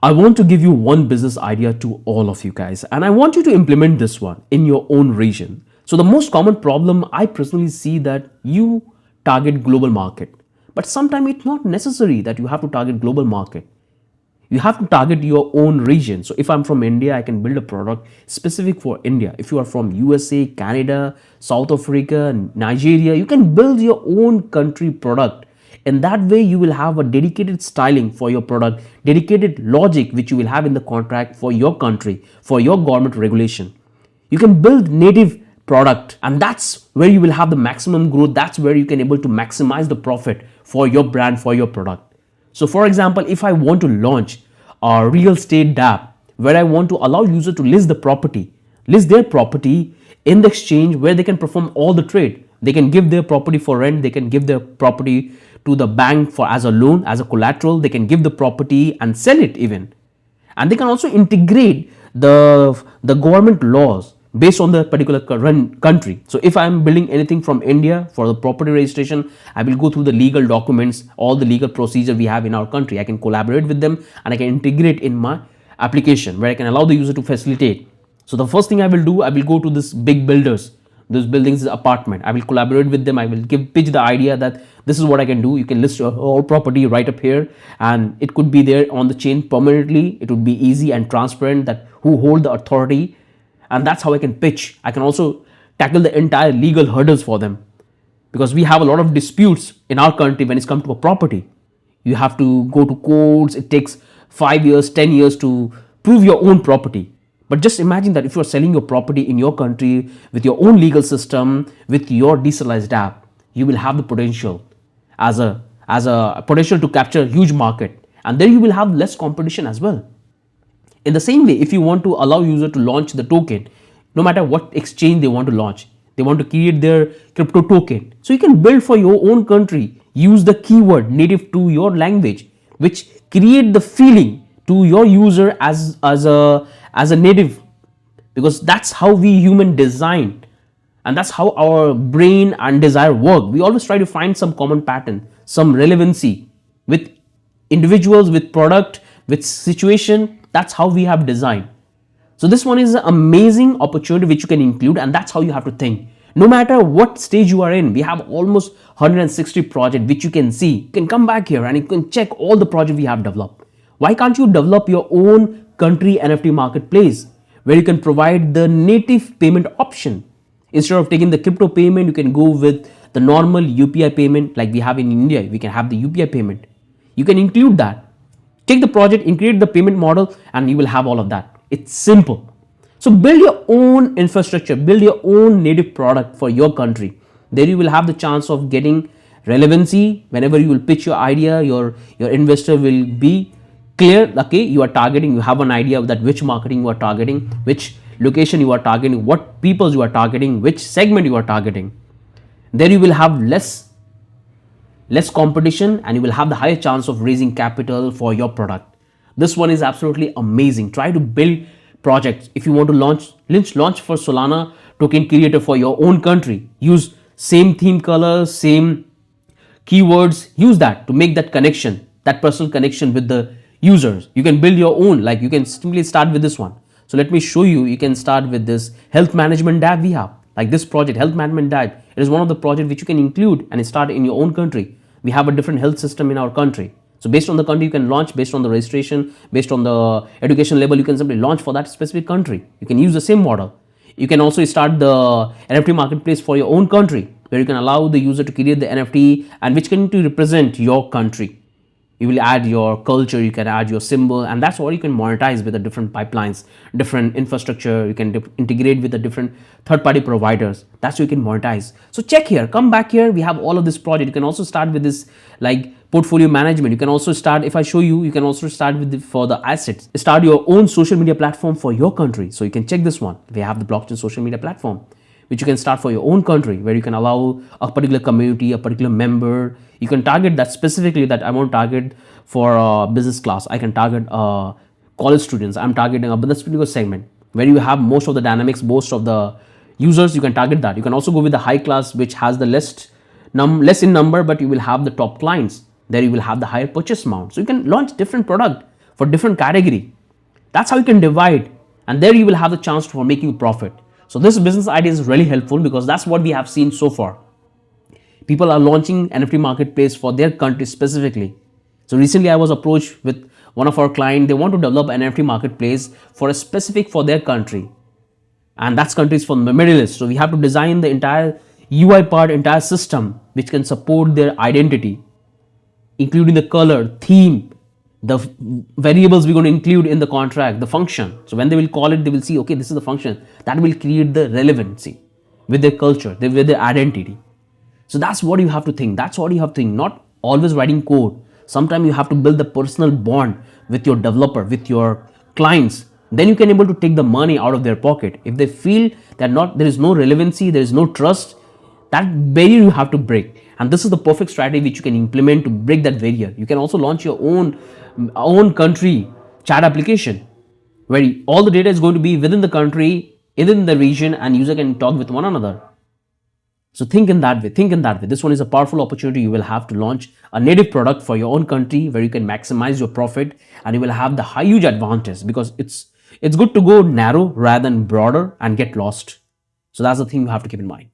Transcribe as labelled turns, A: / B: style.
A: I want to give you one business idea to all of you guys, and I want you to implement this one in your own region. So the most common problem I personally see that you target global market, but sometimes it's not necessary that you have to target global market. You have to target your own region. So if I'm from India, I can build a product specific for India. If you are from USA, Canada, South Africa, Nigeria, you can build your own country product. In that way, you will have a dedicated styling for your product, dedicated logic which you will have in the contract for your country, for your government regulation. You can build native product, and that's where you will have the maximum growth. That's where you can able to maximize the profit for your brand, for your product. So for example, if I want to launch a real estate dApp where I want to allow user to list their property in the exchange where they can perform all the trade. They can give their property for rent, they can give their property to the bank for as a loan, as a collateral, they can give the property and sell it even. And they can also integrate the government laws based on the particular country. So if I am building anything from India for the property registration, I will go through the legal documents, all the legal procedure we have in our country. I can collaborate with them and I can integrate in my application where I can allow the user to facilitate. So the first thing I will do, I will go to this big builders, those buildings, apartment. I will collaborate with them. I will pitch the idea that this is what I can do. You can list your whole property right up here, and it could be there on the chain permanently. It would be easy and transparent that who hold the authority, and that's how I can pitch. I can also tackle the entire legal hurdles for them, because we have a lot of disputes in our country when it's come to a property. You have to go to courts. It takes 5 years, 10 years to prove your own property. But just imagine that if you're selling your property in your country with your own legal system, with your decentralized app, you will have the potential as a potential to capture a huge market, and then you will have less competition as well. In the same way, if you want to allow user to launch the token, no matter what exchange they want to launch, they want to create their crypto token. So you can build for your own country, use the keyword native to your language, which create the feeling to your user as a native, because that's how we human design, and that's how our brain and desire work. We always try to find some common pattern, some relevancy with individuals, with product, with situation. That's how we have designed. So this one is an amazing opportunity which you can include, and that's how you have to think. No matter what stage you are in, we have almost 160 projects which you can see. You can come back here and you can check all the projects we have developed. Why can't you develop your own country NFT marketplace where you can provide the native payment option? Instead of taking the crypto payment, you can go with the normal UPI payment like we have in India. We can have the UPI payment. You can include that. Take the project, integrate the payment model, and you will have all of that. It's simple. So build your own infrastructure, build your own native product for your country. There you will have the chance of getting relevancy. Whenever you will pitch your idea, your investor will be clear. Okay, you are targeting, you have an idea of that which marketing you are targeting, which location you are targeting, what people you are targeting, which segment you are targeting. There you will have less competition, and you will have the higher chance of raising capital for your product. This one is absolutely amazing. Try to build projects. If you want to launch for Solana token creator for your own country, use same theme colors, same keywords, use that to make that connection, that personal connection with the users. You can build your own, like you can simply start with this one. So let me show you. You can start with this health management dApp we have, like this project, health management dApp. It is one of the projects which you can include and start in your own country. We have a different health system in our country. So based on the country, you can launch based on the registration, based on the education level, you can simply launch for that specific country. You can use the same model. You can also start the NFT marketplace for your own country, where you can allow the user to create the NFT and which can to represent your country. You will add your culture, you can add your symbol, and that's what you can monetize with the different pipelines, different infrastructure. You can integrate with the different third-party providers. That's how you can monetize. So check here, come back here. We have all of this project. You can also start with this like portfolio management. You can also start, if I show you, you can also start with for the assets. Start your own social media platform for your country. So you can check this one. We have the blockchain social media platform, which you can start for your own country, where you can allow a particular community, a particular member. You can target that specifically, that I want to target for a business class. I can target college students. I'm targeting a business particular segment where you have most of the dynamics, most of the users. You can target that. You can also go with the high class, which has the less in number, but you will have the top clients. There you will have the higher purchase amount. So you can launch different product for different category. That's how you can divide, and there you will have the chance for making a profit. So this business idea is really helpful because that's what we have seen so far. People are launching NFT marketplace for their country specifically. So recently I was approached with one of our clients. They want to develop an NFT marketplace for a specific for their country, and that's countries from the Middle East. So we have to design the entire UI part, entire system which can support their identity, including the color, theme, the variables we're going to include in the contract, the function. So when they will call it, they will see, okay, this is the function that will create the relevancy with their culture, with their identity. So that's what you have to think. That's what you have to think. Not always writing code. Sometimes you have to build the personal bond with your developer, with your clients. Then you can able to take the money out of their pocket. If they feel that there is no relevancy, there is no trust, that barrier you have to break. And this is the perfect strategy which you can implement to break that barrier. You can also launch your own country chat application where all the data is going to be within the country, within the region, and user can talk with one another. So think in that way. This one is a powerful opportunity. You will have to launch a native product for your own country where you can maximize your profit, and you will have the huge advantage because it's good to go narrow rather than broader and get lost. So that's the thing you have to keep in mind.